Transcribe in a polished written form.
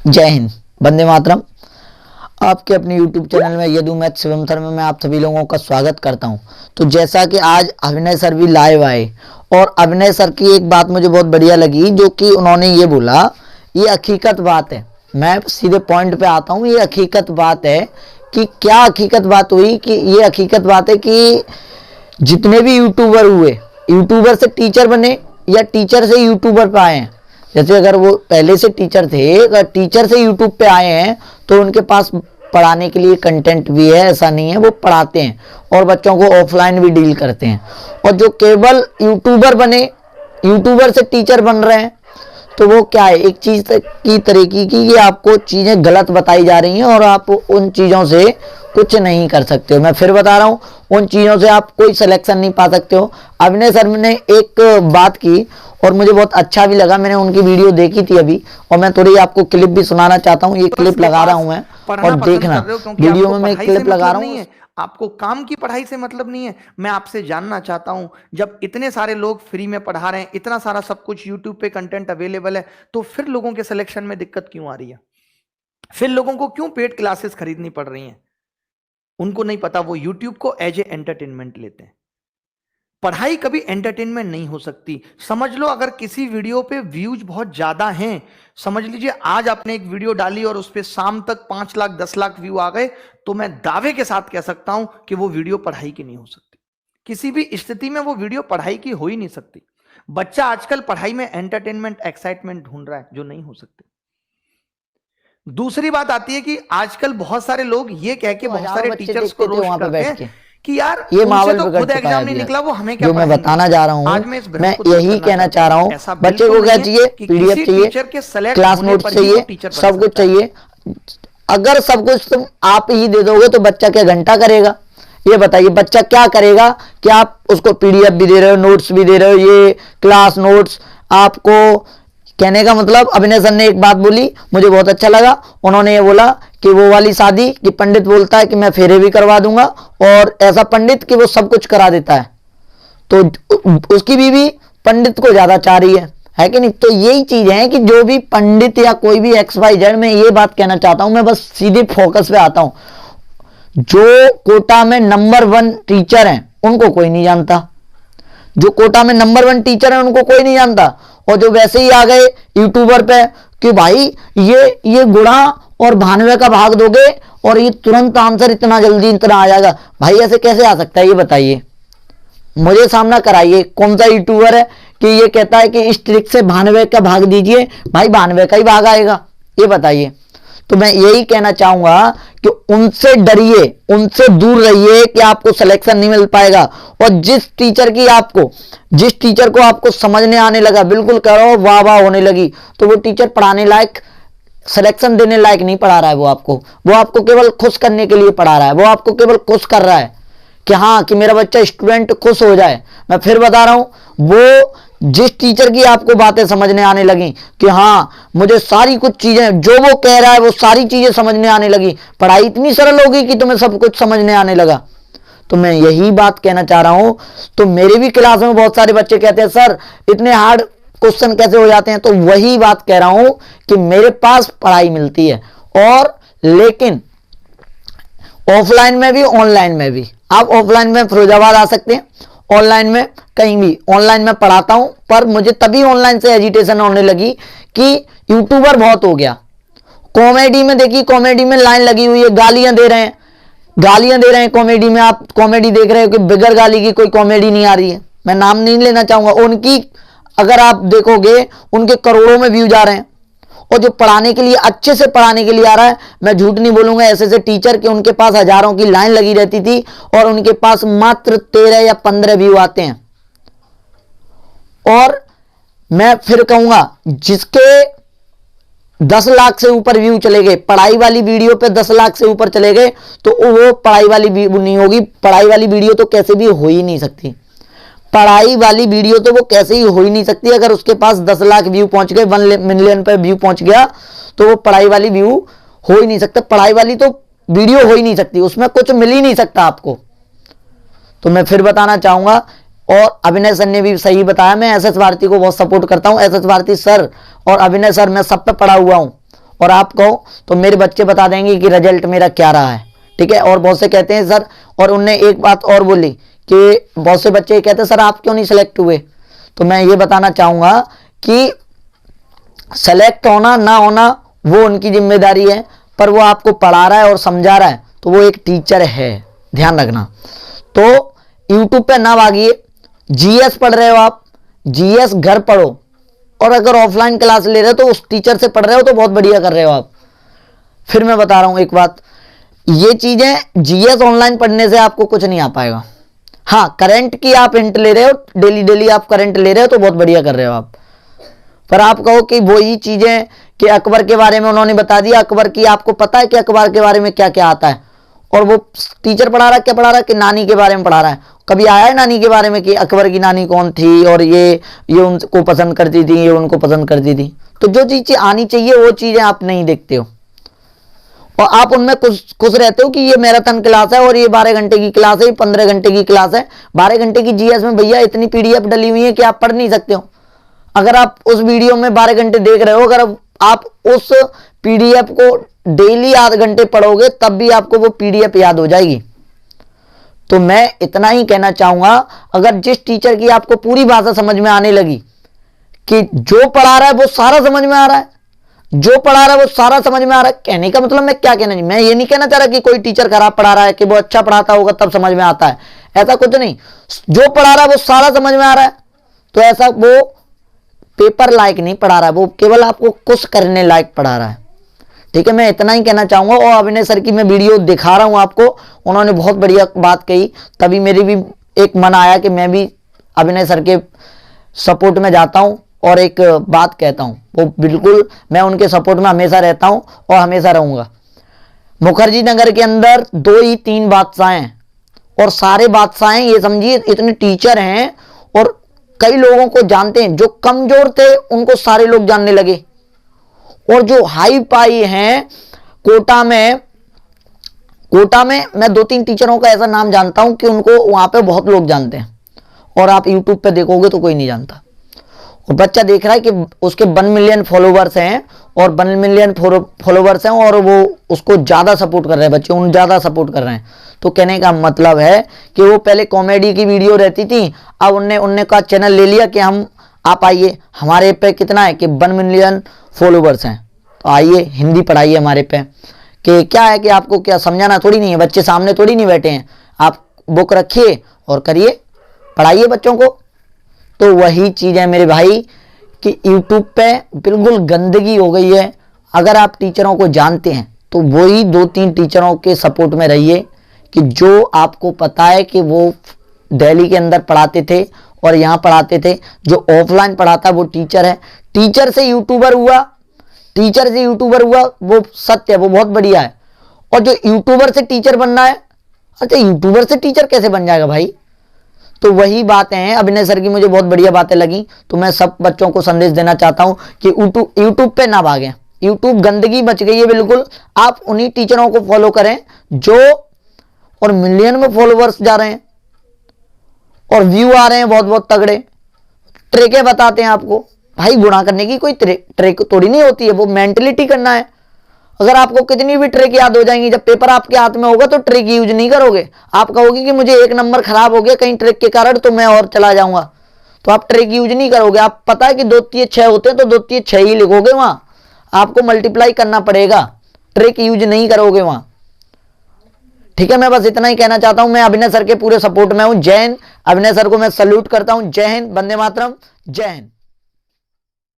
जय हिंद, वंदे मातरम। आपके अपने YouTube चैनल में यदु मैथ शिवम सर में मैं आप सभी लोगों का स्वागत करता हूं। तो जैसा कि आज अभिनय सर भी लाइव आए और अभिनय सर की एक बात मुझे बहुत बढ़िया लगी, जो कि उन्होंने ये बोला, ये हकीकत बात है। मैं सीधे पॉइंट पे आता हूं। ये हकीकत बात है कि क्या हकीकत बात हुई कि ये हकीकत बात है कि जितने भी यूट्यूबर हुए, यूट्यूबर से टीचर बने या टीचर से यूट्यूबर पे आए हैं। जैसे अगर वो पहले से टीचर थे, अगर टीचर से यूट्यूब पे आए हैं तो उनके पास पढ़ाने के लिए कंटेंट भी है, ऐसा नहीं है। वो पढ़ाते हैं और बच्चों को ऑफलाइन भी डील करते हैं। और जो केवल यूट्यूबर बने, यूट्यूबर से टीचर बन रहे हैं, तो वो क्या है, एक चीज की तरीके की कि आपको चीजें गलत बताई जा रही हैं और आप उन चीजों से कुछ नहीं कर सकते हो। मैं फिर बता रहा हूँ, उन चीजों से आप कोई सिलेक्शन नहीं पा सकते हो। अभिनय सर ने एक बात की और मुझे बहुत अच्छा भी लगा। मैंने उनकी वीडियो देखी थी अभी, और मैं थोड़ी आपको क्लिप भी सुनाना चाहता हूँ। ये क्लिप लगा रहा हूँ मैं, और देखना वीडियो में मैं क्लिप लगा रहा हूँ। आपको काम की पढ़ाई से मतलब नहीं है। मैं आपसे जानना चाहता हूं, जब इतने सारे लोग फ्री में पढ़ा रहे हैं, इतना सारा सब कुछ यूट्यूब पे कंटेंट अवेलेबल है, तो फिर लोगों के सिलेक्शन में दिक्कत क्यों आ रही है? फिर लोगों को क्यों पेड क्लासेस खरीदनी पड़ रही हैं? उनको नहीं पता, वो यूट्यूब को एज ए एंटरटेनमेंट लेते हैं। पढ़ाई कभी एंटरटेनमेंट नहीं हो सकती। समझ लो, अगर किसी वीडियो पे व्यूज बहुत ज्यादा हैं, समझ लीजिए आज आपने एक वीडियो डाली और उस पे शाम तक 5 लाख 10 लाख व्यू आ गए, तो मैं दावे के साथ कह सकता हूं कि वो वीडियो पढ़ाई की नहीं हो सकती। किसी भी स्थिति में वो वीडियो पढ़ाई की हो ही नहीं सकती। बच्चा आजकल पढ़ाई में एंटरटेनमेंट, एक्साइटमेंट ढूंढ रहा है, जो नहीं हो सकती। दूसरी बात आती है कि आजकल बहुत सारे लोग ये कह के बहुत सारे टीचर्स को रोस्ट करते हैं कि यार ये मावल तो खुद एग्जाम नहीं निकला, वो हमें क्या जो मैं बताना जा रहा हूँ। मैं यही कहना चाह रहा हूँ, बच्चे को क्या चाहिए, पीडीएफ चाहिए, क्लास नोट चाहिए, सब कुछ चाहिए। अगर सब कुछ तुम आप ही दे दोगे तो बच्चा क्या घंटा करेगा? ये बताइए, बच्चा क्या करेगा कि आप उसको पीडीएफ भी दे रहे हो, नोट्स भी दे रहे हो, ये क्लास नोट्स आपको। कहने का मतलब, अभिनय सर ने एक बात बोली, मुझे बहुत अच्छा लगा। उन्होंने ये बोला कि वो वाली शादी कि पंडित बोलता है कि मैं फेरे भी करवा दूंगा, और ऐसा पंडित कि वो सब कुछ करा देता है। तो उसकी बीवी पंडित को ज्यादा चाह रही है कि नहीं? तो यही चीज है कि जो भी पंडित या कोई भी XYZ, में ये बात कहना चाहता हूं, मैं बस सीधे फोकस पे आता हूं। जो कोटा में नंबर 1 टीचर हैं उनको कोई नहीं जानता, जो कोटा में नंबर 1 टीचर हैं उनको कोई नहीं जानता। और जो वैसे ही आ गए यूट्यूबर पे कि भाई ये गुणा और भानवे का भाग दोगे और ये तुरंत आंसर इतना जल्दी इतना आ जाएगा। भाई ऐसे कैसे आ सकता है? ये बताइए, मुझे सामना कराइए। कौन सा यूट्यूबर है कि ये कहता है कि इस ट्रिक से भानवे का भाग दीजिए, भाई भानवे का ही भाग आएगा? ये बताइए। तो मैं यही कहना चाहूंगा कि उनसे डरिए, उनसे दूर रहिए कि आपको सिलेक्शन नहीं मिल पाएगा। और जिस टीचर को आपको समझने आने लगा, बिल्कुल करो वाह वाह होने लगी, तो वो टीचर पढ़ाने लायक, सिलेक्शन देने लायक नहीं पढ़ा रहा है। वो आपको केवल खुश करने के लिए पढ़ा रहा है। वो आपको केवल खुश कर रहा है कि हाँ, कि मेरा बच्चा स्टूडेंट खुश हो जाए। मैं फिर बता रहा हूं, वो जिस टीचर की आपको बातें समझने आने लगी कि हाँ, मुझे सारी कुछ चीजें जो वो कह रहा है वो सारी चीजें समझने आने लगी, पढ़ाई इतनी सरल होगी कि तुम्हें सब कुछ समझने आने लगा। तो मैं यही बात कहना चाह रहा हूं। तो मेरे भी क्लास में बहुत सारे बच्चे कहते हैं, सर इतने हार्ड क्वेश्चन कैसे हो जाते हैं? तो वही बात कह रहा हूं कि मेरे पास पढ़ाई मिलती है, और लेकिन ऑफलाइन में भी ऑनलाइन में भी। आप ऑफलाइन में फिरोजाबाद आ सकते हैं, ऑनलाइन में कहीं भी। ऑनलाइन में पढ़ाता हूं, पर मुझे तभी ऑनलाइन से एजिटेशन होने लगी कि यूट्यूबर बहुत हो गया। कॉमेडी में देखिए, कॉमेडी में लाइन लगी हुई है, गालियां दे रहे हैं कॉमेडी में। आप कॉमेडी देख रहे हो कि बगैर गाली की कोई कॉमेडी नहीं आ रही है। मैं नाम नहीं लेना चाहूंगा उनकी, अगर आप देखोगे उनके करोड़ों में व्यूज आ रहे हैं। और जो पढ़ाने के लिए, अच्छे से पढ़ाने के लिए आ रहा है, मैं झूठ नहीं बोलूंगा, ऐसे टीचर के उनके पास हजारों की लाइन लगी रहती थी और उनके पास मात्र 13 या 15 व्यू आते हैं। और मैं फिर कहूंगा, जिसके 10 लाख से ऊपर व्यू चले गए, पढ़ाई वाली वीडियो पे 10 लाख से ऊपर चले गए, तो वो पढ़ाई वाली नहीं होगी। पढ़ाई वाली वीडियो तो कैसे भी हो ही नहीं सकती। पढ़ाई वाली वीडियो तो वो कैसे ही हो ही नहीं सकती। अगर उसके पास 10 लाख व्यू पहुंच गए, 1 मिलियन पे व्यू पहुंच गया, तो वो पढ़ाई वाली व्यू हो ही नहीं सकता। पढ़ाई वाली तो वीडियो हो ही नहीं सकती, उसमें कुछ मिल ही नहीं सकता आपको। तो मैं फिर बताना चाहूंगा, और अभिनय सर ने भी सही बताया, मैं SS भारती को बहुत सपोर्ट करता हूं। SS भारती सर और अभिनय सर, मैं सब पे पढ़ा हुआ हूं और आप कहो तो मेरे बच्चे बता देंगे कि रिजल्ट मेरा क्या रहा है, ठीक है। और बहुत से कहते हैं सर, और उनने एक बात और बोली कि बहुत से बच्चे कहते हैं सर आप क्यों नहीं सेलेक्ट हुए। तो मैं ये बताना चाहूंगा कि सेलेक्ट होना ना होना वो उनकी जिम्मेदारी है, पर वो आपको पढ़ा रहा है और समझा रहा है तो वो एक टीचर है, ध्यान रखना। तो यूट्यूब पे ना भागिए, जीएस पढ़ रहे हो आप, जीएस घर पढ़ो, और अगर ऑफलाइन क्लास ले रहे हो तो उस टीचर से पढ़ रहे हो तो बहुत बढ़िया कर रहे हो आप। फिर मैं बता रहा हूं एक बात, ये चीजें जीएस ऑनलाइन पढ़ने से आपको कुछ नहीं आ पाएगा। हाँ, करंट की आप हिंट ले रहे हो, डेली डेली आप करंट ले रहे हो तो बहुत बढ़िया कर रहे हो आप। पर आप कहो कि वही चीजें कि अकबर के बारे में उन्होंने बता दिया, अकबर की आपको पता है कि अकबर के बारे में क्या क्या आता है, और वो टीचर पढ़ा रहा है क्या पढ़ा रहा है कि नानी के बारे में पढ़ा रहा है। कभी आया है नानी के बारे में कि अकबर की नानी कौन थी और ये उनको पसंद करती थी, ये उनको पसंद करती थी। तो जो चीजें आनी चाहिए वो चीजें आप नहीं देखते हो, और आप उनमें खुश रहते हो कि ये मैराथन क्लास है और ये 12 घंटे की क्लास है, ये 15 घंटे की क्लास है। 12 घंटे की जीएस में भैया इतनी पीडीएफ डली हुई है कि आप पढ़ नहीं सकते हो। अगर आप उस वीडियो में 12 घंटे देख रहे हो, अगर आप उस पीडीएफ को डेली आध घंटे पढ़ोगे तब भी आपको वो पीडीएफ याद हो जाएगी। तो मैं इतना ही कहना चाहूंगा, अगर जिस टीचर की आपको पूरी भाषा समझ में आने लगी कि जो पढ़ा रहा है वो सारा समझ में आ रहा है, जो पढ़ा रहा है वो सारा समझ में आ रहा है, कहने का मतलब मैं क्या कहना नहीं, मैं ये नहीं कहना चाह रहा कि कोई टीचर खराब पढ़ा रहा है कि वो अच्छा पढ़ाता होगा तब समझ में आता है, ऐसा कुछ नहीं। जो पढ़ा रहा है वो सारा समझ में आ रहा है तो ऐसा वो पेपर लायक नहीं पढ़ा रहा है, वो केवल आपको खुश करने लायक पढ़ा रहा है, ठीक है। मैं इतना ही कहना चाहूंगा। और अभिनय सर की मैं वीडियो दिखा रहा हूं आपको, उन्होंने बहुत बढ़िया बात कही, तभी मेरी भी एक मन आया कि मैं भी अभिनय सर के सपोर्ट में जाता हूं और एक बात कहता हूं। वो बिल्कुल मैं उनके सपोर्ट में हमेशा रहता हूं और हमेशा रहूंगा। मुखर्जी नगर के अंदर 2 ही 3 बादशाह हैं, और सारे बादशाह ये समझिए इतने टीचर हैं और कई लोगों को जानते हैं। जो कमजोर थे उनको सारे लोग जानने लगे, और जो हाई पाई हैं कोटा में मैं 2-3 टीचरों का ऐसा नाम जानता हूं कि उनको वहां पे बहुत लोग जानते हैं, और आप यूट्यूब पे देखोगे तो कोई नहीं जानता। और बच्चा देख रहा है कि उसके 1 मिलियन फॉलोवर्स हैं, और 1 मिलियन फॉलोवर्स हैं और वो उसको ज्यादा सपोर्ट कर रहे हैं, बच्चे उन ज्यादा सपोर्ट कर रहे हैं। तो कहने का मतलब है कि वो पहले कॉमेडी की वीडियो रहती थी, अब उनने का चैनल ले लिया कि हम आप आइए हमारे पे कितना है कि 1 मिलियन फॉलोवर्स हैं, तो आइए हिंदी पढ़ाइए हमारे पे। कि क्या है कि आपको क्या समझाना थोड़ी नहीं है, बच्चे सामने थोड़ी नहीं बैठे हैं, आप बुक रखिए और करिए, पढ़ाइए बच्चों को। तो वही चीज़ है मेरे भाई कि यूट्यूब पे बिल्कुल गंदगी हो गई है। अगर आप टीचरों को जानते हैं तो वही 2-3 टीचरों के सपोर्ट में रहिए कि जो आपको पता है कि वो दिल्ली के अंदर पढ़ाते थे और यहाँ पढ़ाते थे। जो ऑफलाइन पढ़ाता वो टीचर है, टीचर से यूट्यूबर हुआ, टीचर से यूट्यूबर हुआ वो सत्य है, वो बहुत बढ़िया है। और जो यूट्यूबर से टीचर बनना है, अच्छा यूट्यूबर से टीचर कैसे बन जाएगा भाई। तो वही बातें हैं, अभिनय सर की मुझे बहुत बढ़िया बातें लगी। तो मैं सब बच्चों को संदेश देना चाहता हूं कि यूट्यूब पे ना भागें, यूट्यूब गंदगी मच गई है बिल्कुल। आप उन्हीं टीचरों को फॉलो करें जो और मिलियन में फॉलोवर्स जा रहे हैं और व्यू आ रहे हैं बहुत बहुत तगड़े, ट्रिकें बताते हैं आपको। भाई गुनाह करने की कोई ट्रिक थोड़ी नहीं होती है, वो मेंटलिटी करना है। अगर आपको कितनी भी ट्रिक याद हो जाएंगी, जब पेपर आपके हाथ में होगा तो ट्रिक यूज नहीं करोगे। आप कहोगे कि मुझे 1 नंबर खराब हो गया कहीं ट्रिक के कारण तो मैं और चला जाऊंगा, तो आप ट्रिक यूज नहीं करोगे। आप पता है कि 2 3 6 होते हैं तो 2 3 6 ही लिखोगे, वहां आपको मल्टीप्लाई करना पड़ेगा, ट्रिक यूज नहीं करोगे वहां, ठीक है। मैं बस इतना ही कहना चाहता हूं, मैं अभिनय सर के पूरे सपोर्ट में हूं। जय हिंद, अभिनय सर को मैं सल्यूट करता हूं। जय हिंद, वंदे मातरम, जय हिंद।